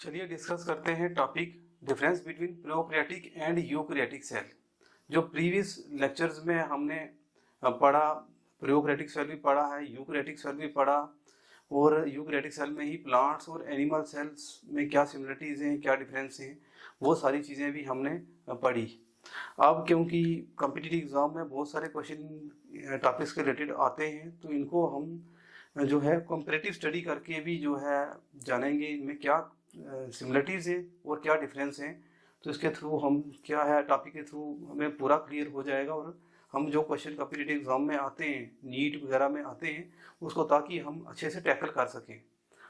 चलिए डिस्कस करते हैं topic difference between prokaryotic and eukaryotic cell. जो प्रीवियस लेक्चर्स में हमने पढ़ा, प्रोकैरियोटिक सेल भी पढ़ा है, यूकैरियोटिक सेल भी पढ़ा, और यूकैरियोटिक सेल में ही प्लांट्स और एनिमल सेल्स में क्या सिमिलरिटीज़ हैं, क्या डिफरेंस हैं, वो सारी चीज़ें भी हमने पढ़ी। अब क्योंकि कॉम्पिटिटिव एग्जाम में बहुत सारे क्वेश्चन टॉपिक्स के रिलेटेड आते हैं, तो इनको हम जो है कंपैरेटिव स्टडी करके भी जो है जानेंगे इनमें क्या सिमिलरिटीज़ है और क्या डिफरेंस है। तो इसके थ्रू हम क्या है टॉपिक के थ्रू हमें पूरा क्लियर हो जाएगा, और हम जो क्वेश्चन कॉम्पिटिटिव एग्जाम में आते हैं, नीट वगैरह में आते हैं, उसको ताकि हम अच्छे से टैकल कर सकें।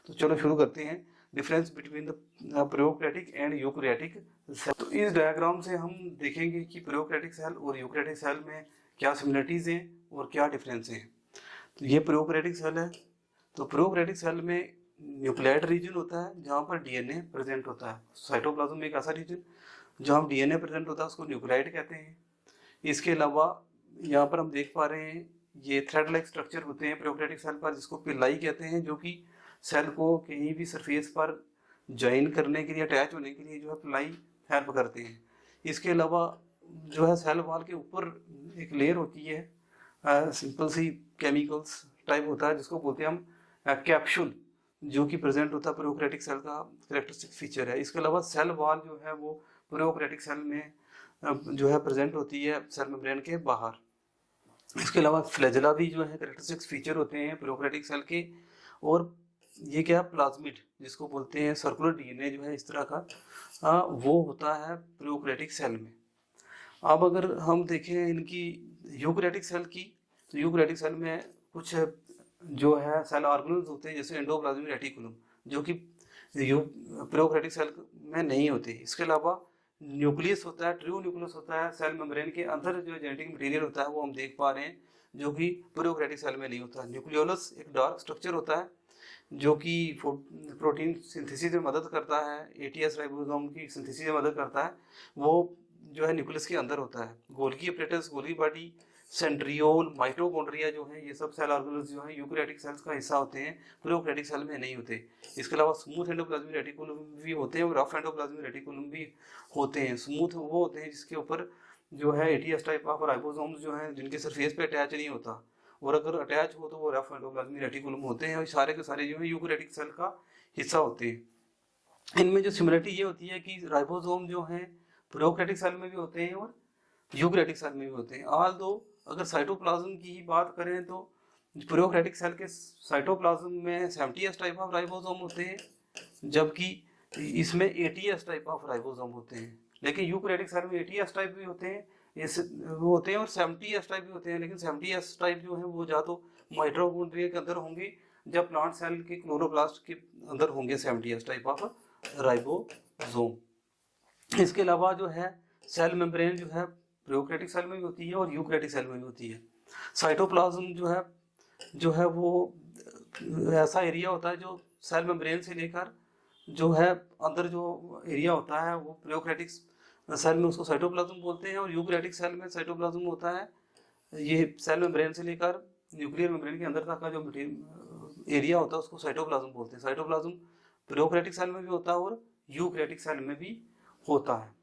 तो चलो शुरू करते हैं। Difference between the prokaryotic and eukaryotic cell. तो इस डायग्राम से हम देखेंगे कि प्रोकैरियोटिक सेल और यूकैरियोटिक सेल में क्या सिमिलरिटीज़ हैं और क्या डिफरेंस हैं। तो ये प्रोकैरियोटिक सेल है। तो प्रोकैरियोटिक सेल में न्यूक्लियाइड रीजन होता है जहाँ पर डीएनए प्रेजेंट होता है। साइटोप्लाज्म में एक ऐसा रीजन जहाँ डीएनए प्रेजेंट होता है, उसको न्यूक्लियाइड कहते हैं। इसके अलावा यहाँ पर हम देख पा रहे हैं ये थ्रेड लाइक स्ट्रक्चर होते हैं प्रोकैरियोटिक सेल पर, जिसको पिलाई कहते हैं, जो कि सेल को कहीं भी सरफेस पर ज्वाइन करने के लिए, अटैच होने के लिए जो है पिलाई हेल्प करते हैं। इसके अलावा जो है सेल वॉल के ऊपर एक लेयर होती है, सिंपल सी केमिकल्स टाइप होता है, जिसको बोलते हैं हम कैप्सूल, जो कि प्रेजेंट होता है प्रोकैरियोटिक सेल का कैरेक्टरिस्टिक फीचर है। इसके अलावा सेल वॉल जो है वो प्रोकैरियोटिक सेल में जो है प्रेजेंट होती है सेल मेम्ब्रेन के बाहर। इसके अलावा फ्लैजेला भी जो है कैरेक्टरिस्टिक फीचर होते हैं प्रोकैरियोटिक सेल के। और ये क्या प्लाज्मिड, जिसको बोलते हैं सर्कुलर डीएनए जो है इस तरह का, वो होता है प्रोकैरियोटिक सेल में। अब अगर हम देखें इनकी यूकैरियोटिक सेल की, तो यूकैरियोटिक सेल में कुछ जो है सेल ऑर्गेनेल्स होते हैं, जैसे एंडोप्लाज्मिक रेटिकुलम, जो कि प्रोकैरियोटिक सेल में नहीं होते। इसके अलावा न्यूक्लियस होता है, ट्रू न्यूक्लियस होता है सेल मेम्ब्रेन के अंदर, जो जेनेटिक मटेरियल होता है वो हम देख पा रहे हैं, जो कि प्रोकैरियोटिक सेल में नहीं होता। न्यूक्लियोलस एक डार्क स्ट्रक्चर होता है जो कि प्रोटीन सिंथेसिस में मदद करता है, एटीएस राइबोसोम की सिंथेसिस में मदद करता है, वो जो है न्यूक्लियस के अंदर होता है। Golgi apparatus, Golgi body, centriole, mitochondria जो है, ये सब सेल ऑर्गेनेल्स जो है यूकैरियोटिक सेल्स का हिस्सा होते हैं, प्रोकैरियोटिक सेल में नहीं होते। इसके अलावा स्मूथ एंडोप्लाज्मिक रेटिकुलम भी होते हैं और रफ एंडोप्लाज्मिक रेटिकुलम भी होते हैं। स्मूथ वो होते हैं जिसके ऊपर जो है एटीएस टाइप ऑफ राइबोसोम्स जो है, जिनके सरफेस पे अटैच नहीं होता, और अगर अटैच हो तो वो रफ एंडोप्लाज्मिक रेटिकुलम होते हैं, और सारे के सारे जो है यूकैरियोटिक सेल का हिस्सा होते हैं। इनमें जो सिमिलरिटी ये होती है कि राइबोसोम जो है प्रोकैरियोटिक सेल में भी होते हैं और यूकैरियोटिक सेल में भी होते हैं। ऑल दो अगर साइटोप्लाज्म की ही बात करें तो प्रोकैरियोटिक सेल के साइटोप्लाज्म में 70s टाइप ऑफ राइबोसोम होते हैं, जबकि इसमें 80s टाइप ऑफ राइबोसोम होते हैं। लेकिन यूकैरियोटिक सेल में 80s टाइप भी होते हैं, वो होते हैं, और 70s टाइप भी होते हैं। लेकिन 70s टाइप जो है वो या तो माइटोकॉन्ड्रिया के अंदर होंगे, जब प्लांट सेल के क्लोरोप्लास्ट के अंदर होंगे 70s टाइप ऑफ राइबोसोम। इसके अलावा जो है सेल मेम्ब्रेन जो है प्रोकैरियोटिक सेल में भी होती है और यूकैरियोटिक सेल में भी होती है। साइटोप्लाज्म जो है वो ऐसा एरिया होता है जो सेल मेम्ब्रेन से लेकर जो है अंदर जो एरिया होता है वो प्रोकैरियोटिक सेल में उसको साइटोप्लाज्म बोलते हैं, और यूकैरियोटिक सेल में साइटोप्लाज्म होता है ये सेल मेम्ब्रेन से लेकर न्यूक्लियर मेम्ब्रेन के अंदर तक का जो एरिया होता है उसको साइटोप्लाज्म बोलते हैं। साइटोप्लाज्म प्रोकैरियोटिक सेल में भी होता है और यूकैरियोटिक सेल में भी होता है।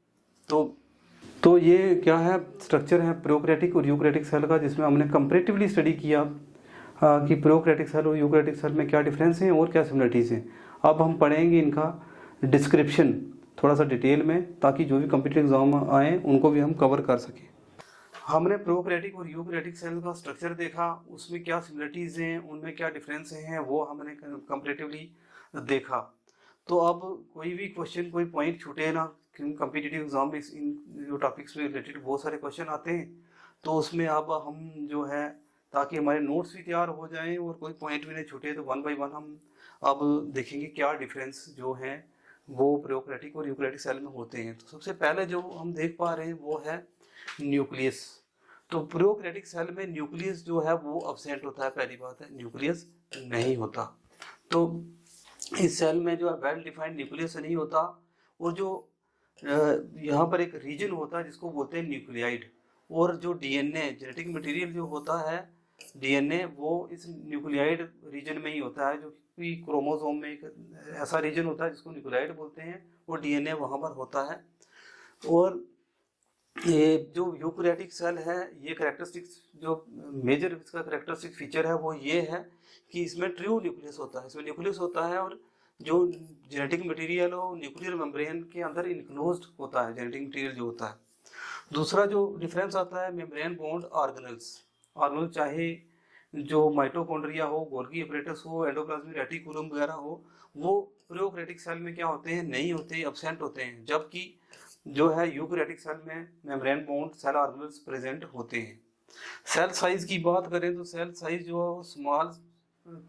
तो ये क्या है स्ट्रक्चर है प्रोकैरियोटिक और यूकैरियोटिक सेल का, जिसमें हमने कंपैरेटिवली स्टडी किया कि प्रोकैरियोटिक सेल और यूकैरियोटिक सेल में क्या डिफरेंस हैं और क्या सिमिलरिटीज़ हैं। अब हम पढ़ेंगे इनका डिस्क्रिप्शन थोड़ा सा डिटेल में, ताकि जो भी कॉम्पिटिटिव एग्जाम आए उनको भी हम कवर कर सकें। हमने प्रोकैरियोटिक और यूकैरियोटिक सेल का स्ट्रक्चर देखा, उसमें क्या सिमिलरिटीज़ हैं, उनमें क्या डिफरेंस हैं, वो हमने कंपैरेटिवली देखा। तो अब कोई भी क्वेश्चन, कोई पॉइंट छूटे ना, क्योंकि कॉम्पिटिटिव एग्जाम में इन जो टॉपिक्स में रिलेटेड बहुत सारे क्वेश्चन आते हैं, तो उसमें अब हम जो है ताकि हमारे नोट्स भी तैयार हो जाएं और कोई पॉइंट भी नहीं छूटे, तो 1 बाय 1 हम अब देखेंगे क्या डिफरेंस जो है वो प्रोकैरियोटिक और यूकैरियोटिक सेल में होते हैं। तो सबसे पहले जो हम देख पा रहे हैं वो है न्यूक्लियस। तो प्रोकैरियोटिक सेल में न्यूक्लियस जो है वो अब्सेंट होता है, पहली बात है न्यूक्लियस नहीं होता। तो इस सेल में जो है वेल डिफाइंड न्यूक्लियस नहीं होता, और जो यहाँ पर एक रीजन होता है जिसको बोलते हैं न्यूक्लियाइड, और जो डीएनए जेनेटिक मटेरियल जो होता है डीएनए वो इस न्यूक्लियाइड रीजन में ही होता है, जो कि क्रोमोसोम में एक ऐसा रीजन होता है जिसको न्यूक्लियाइड बोलते हैं, वो डीएनए वहाँ पर होता है। और ये जो यूकैरियोटिक सेल है, ये करेक्टरिस्टिक्स जो मेजर इसका करेक्टरिस्टिक फीचर है वो ये है कि इसमें ट्रू न्यूक्लियस होता है, इसमें न्यूक्लियस होता है और जो जेनेटिक मटेरियल हो न्यूक्लियर मेम्ब्रेन के अंदर इनक्लोज्ड होता है, जेनेटिक मटेरियल जो होता है। दूसरा जो डिफरेंस आता है मेम्ब्रेन बॉन्ड ऑर्गेनल, चाहे जो माइटोकॉन्ड्रिया हो, गोल्गी एपरेटस हो, एंडोप्लाज्मिक रेटिकुलम वगैरह हो, वो प्रोकैरियोटिक सेल में क्या होते हैं, नहीं होते, एब्सेंट होते हैं, जबकि जो है यूकैरियोटिक सेल में membrane bound cell organelles present होते हैं। सेल साइज की बात करें तो सेल साइज जो है स्मॉल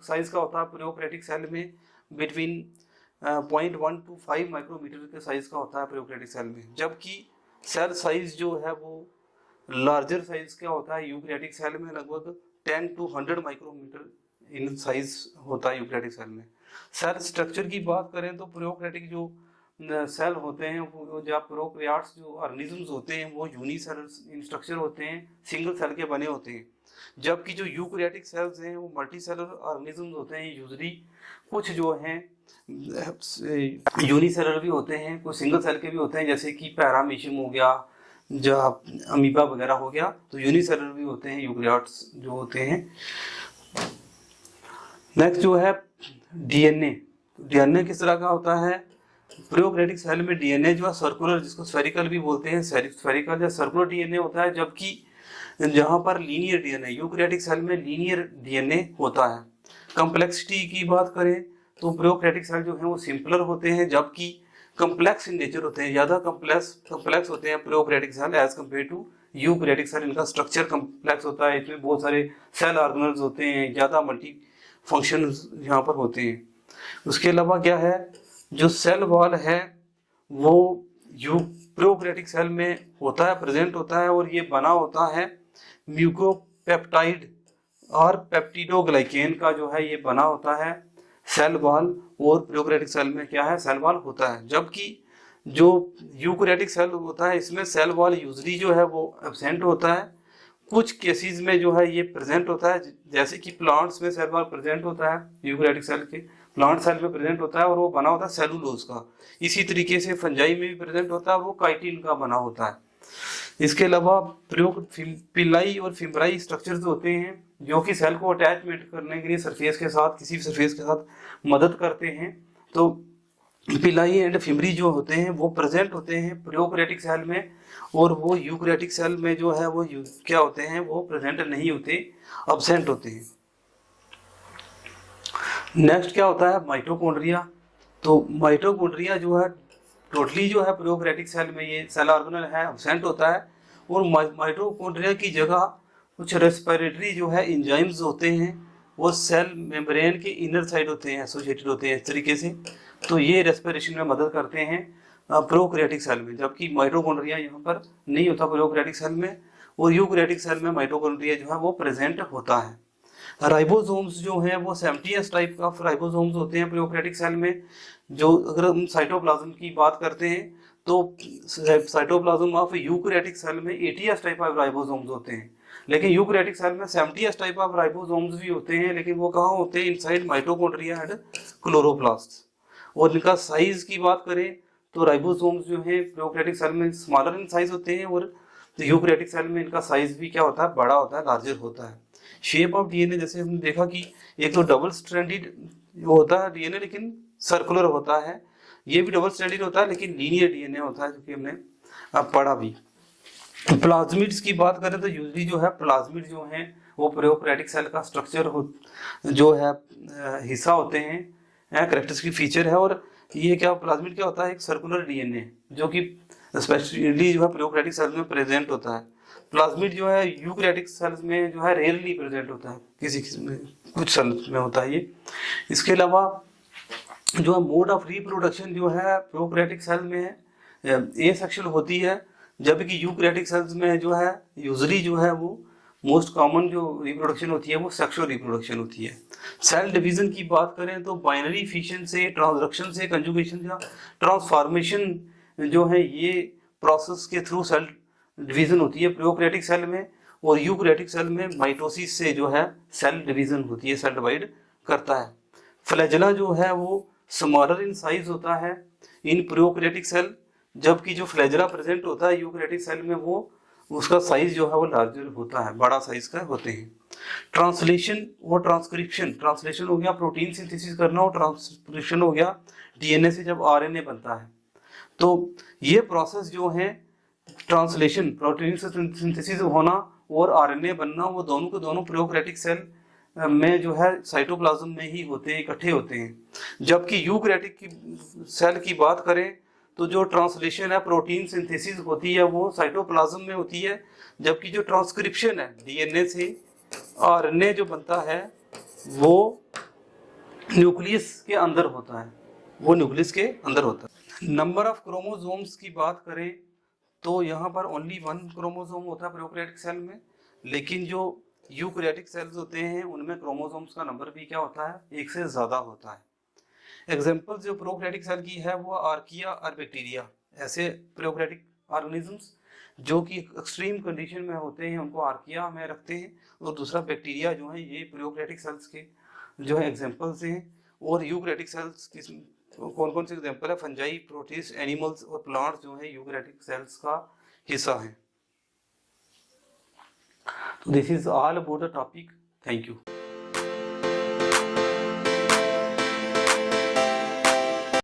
साइज का होता है प्रोकैरियोटिक सेल में, बिटवीन 0.1 to 5 माइक्रोमीटर के साइज का होता है प्रोकैरियोटिक सेल में, जबकि सेल साइज जो है वो लार्जर साइज का होता है यूकैरियोटिक सेल में, लगभग 10 to 100 माइक्रोमीटर इन साइज होता है यूकैरियोटिक सेल में। सेल स्ट्रक्चर की बात करें तो प्रोकैरियोटिक जो सेल होते हैं वो जो प्रोकैरियोट्स जो ऑर्गेनिजम्स होते हैं वो यूनिसेलुलर इन स्ट्रक्चर होते हैं, सिंगल सेल के बने होते हैं, जबकि जो यूकैरियोटिक सेल्स हैं वो मल्टी सेलुलर ऑर्गेनिजम्स होते हैं। यूजुअली कुछ जो हैं यूनिसेलुलर भी होते हैं, कुछ सिंगल सेल के भी होते हैं, जैसे कि पैरामीशियम हो गया, जो अमीबा वगैरह हो गया, तो यूनिसेलुलर भी होते हैं यूकैरियोट्स जो होते हैं। नेक्स्ट जो है डीएनए किस तरह का होता है? प्रोकैरियोटिक सेल में डीएनए जो है सर्कुलर, जिसको स्फेरिकल भी बोलते हैं, स्फेरिकल या सर्कुलर डीएनए होता है, जबकि जहां पर लीनियर डीएनए यूकैरियोटिक सेल में लीनियर डीएनए होता है। कम्प्लेक्सिटी की बात करें तो प्रोकैरियोटिक सेल जो है वो सिंपलर होते हैं, जबकि कम्प्लेक्स इन नेचर होते हैं, ज़्यादा कम्प्लेक्स होते हैं prokaryotic cell as compare to eukaryotic cell. इनका स्ट्रक्चर कम्प्लेक्स होता है, इसमें बहुत सारे सेल ऑर्गेनल्स होते हैं, ज़्यादा मल्टी फंक्शन यहाँ पर होते हैं। उसके अलावा क्या है, जो सेल वॉल है वो प्रोकैरियोटिक सेल में होता है, प्रेजेंट होता है, और ये बना होता है म्यूकोपेप्टाइड और पेप्टिडोग्लाइकेन का जो है ये बना होता है सेल वॉल, और प्रोकैरियोटिक सेल में क्या है, सेल वॉल होता है। जबकि जो यूकैरियोटिक सेल होता है इसमें सेल वॉल यूजली जो है वो एब्सेंट होता है, कुछ केसेस में जो है ये प्रेजेंट होता है, जैसे कि प्लांट्स में सेल वॉल प्रेजेंट होता है, यूकैरियोटिक सेल के प्लांट सेल में प्रेजेंट होता है और वो बना होता है सेलुलोज का। इसी तरीके से फंजाई में भी प्रेजेंट होता है और वो काइटिन का बना होता है। इसके अलावा पिलाई और फिम्ब्राई स्ट्रक्चर्स होते हैं जो कि सेल को अटैचमेंट करने के लिए सरफेस के साथ, किसी भी सरफेस के साथ मदद करते हैं। तो पिलाई एंड फिम्ब्री जो होते हैं वो प्रेजेंट होते हैं प्रोकैरियोटिक सेल में, और वो यूकैरियोटिक सेल में जो है वो क्या होते हैं, वो प्रेजेंट नहीं होते, एब्सेंट होते हैं। नेक्स्ट क्या होता है, माइटोकॉन्ड्रिया। तो माइटोकॉन्ड्रिया जो है टोटली जो है प्रोकैरियोटिक सेल में ये सेल ऑर्गेनल है, एब्सेंट होता है, और माइटोकॉन्ड्रिया की जगह कुछ रेस्पिरेटरी जो है एंजाइम्स होते हैं, वो सेल मेम्ब्रेन के इनर साइड होते हैं, एसोसिएटेड होते हैं इस तरीके से। तो ये रेस्पिरेशन में मदद करते हैं प्रोकैरियोटिक सेल में, जबकि माइटोकॉन्ड्रिया यहाँ पर नहीं होता प्रोकैरियोटिक सेल में, और यूकैरियोटिक सेल में माइटोकॉन्ड्रिया जो है वो प्रेजेंट होता है। राइबोसोम्स जो हैं वो 70s टाइप का राइबोसोम्स होते हैं प्रोकैरियोटिक सेल में। जो अगर हम साइटोप्लाज्म की बात करते हैं तो साइटोप्लाज्म ऑफ यूकैरियोटिक सेल में 80s टाइप ऑफ राइबोसोम्स होते हैं, लेकिन यूकैरियोटिक सेल में 70s टाइप ऑफ राइबोसोम्स भी होते हैं, लेकिन वो कहाँ होते हैं, इनसाइड माइटोकॉन्ड्रिया एंड क्लोरोप्लास्ट। और इनका साइज की बात करें तो राइबोसोम्स जो है प्रोकैरियोटिक सेल में स्मॉलर इन साइज होते हैं, और यूकैरियोटिक सेल में इनका साइज भी क्या होता है, बड़ा होता है, लार्जर होता है। शेप ऑफ डीएनए जैसे हमने देखा कि एक तो डबल स्ट्रैंडेड होता है डीएनए, लेकिन सर्कुलर होता है, ये भी डबल स्ट्रैंडेड होता है लेकिन लीनियर डीएनए होता है, जो कि हमने पढ़ा भी। प्लाज्मिड्स की बात करें तो यूजली जो है प्लाज्मिड जो है वो प्रोकैरियोटिक सेल का स्ट्रक्चर जो है हिस्सा होते हैं, कैरेक्टरिस्टिक फीचर है। और ये क्या प्लाज्मिड क्या होता है, एक सर्कुलर डीएनए जो कि स्पेशली जो है प्रोकैरियोटिक सेल में प्रेजेंट होता है। प्लाज्मिड जो है यूकैरियोटिक सेल्स में जो है रेयरली प्रेजेंट होता है, किसी में कुछ सेल्स में होता है ये। इसके अलावा जो है मोड ऑफ रिप्रोडक्शन जो है प्रोकैरियोटिक सेल में एसेक्सुअल होती है, जबकि यूकैरियोटिक सेल्स में जो है यूजुअली जो है वो मोस्ट कॉमन जो रिप्रोडक्शन होती है वो सेक्सुअल रिप्रोडक्शन होती है। सेल डिवीजन की बात करें तो बाइनरी फिशन से, ट्रांसडक्शन से, कंजुगेशन या ट्रांसफॉर्मेशन जो है ये प्रोसेस के थ्रू सेल डिवीजन होती है प्रोकैरियोटिक सेल में। और यूकैरियोटिक सेल में माइटोसिस से जो है सेल डिवीजन होती है, सेल डिवाइड करता है। फ्लैजेला जो है वो स्मॉलर इन साइज होता है इन प्रोकैरियोटिक सेल, जबकि जो फ्लैजेला प्रेजेंट होता है यूकैरियोटिक सेल में वो उसका साइज जो है वो लार्जर होता है, बड़ा साइज का होते हैं। ट्रांसलेशन और ट्रांसक्रिप्शन, ट्रांसलेशन हो गया प्रोटीन सिंथेसिस करना और ट्रांसक्रिप्शन हो गया डीएनए से जब आरएनए बनता है। तो ये प्रोसेस जो है ट्रांसलेशन, प्रोटीन सिंथेसिस होना और आरएनए बनना, वो दोनों के दोनों प्रोकैरियोटिक सेल में जो है साइटोप्लाज्म में ही होते हैं, इकट्ठे होते हैं। जबकि यूकैरियोटिक की सेल की बात करें तो जो ट्रांसलेशन है, प्रोटीन सिंथेसिस होती है वो साइटोप्लाज्म में होती है, जबकि जो ट्रांसक्रिप्शन है डीएनए से आरएनए जो बनता है वो न्यूक्लियस के अंदर होता है, वो न्यूक्लियस के अंदर होता है। नंबर ऑफ क्रोमोसोम्स की बात करें तो यहाँ पर ओनली 1 क्रोमोसोम होता है प्रोकैरियोटिक सेल में, लेकिन जो यूकैरियोटिक सेल्स होते हैं उनमें क्रोमोसोम्स का नंबर भी क्या होता है, 1 से ज़्यादा होता है। एग्जाम्पल जो प्रोकैरियोटिक सेल की है वो आर्किया और बैक्टीरिया, ऐसे प्रोकैरियोटिक ऑर्गेनिजम्स जो कि एक्सट्रीम कंडीशन में होते हैं उनको आर्किया में रखते हैं, और दूसरा बैक्टीरिया जो है ये प्रोकैरियोटिक सेल्स के जो है एग्जाम्पल्स हैं। और यूकैरियोटिक सेल्स किस कौन कौन से एग्जाम्पल है, फंजाई, प्रोटिस्ट, एनिमल्स और प्लांट्स जो है यूकैरियोटिक सेल्स का हिस्सा है। तो this is all about the topic. Thank you.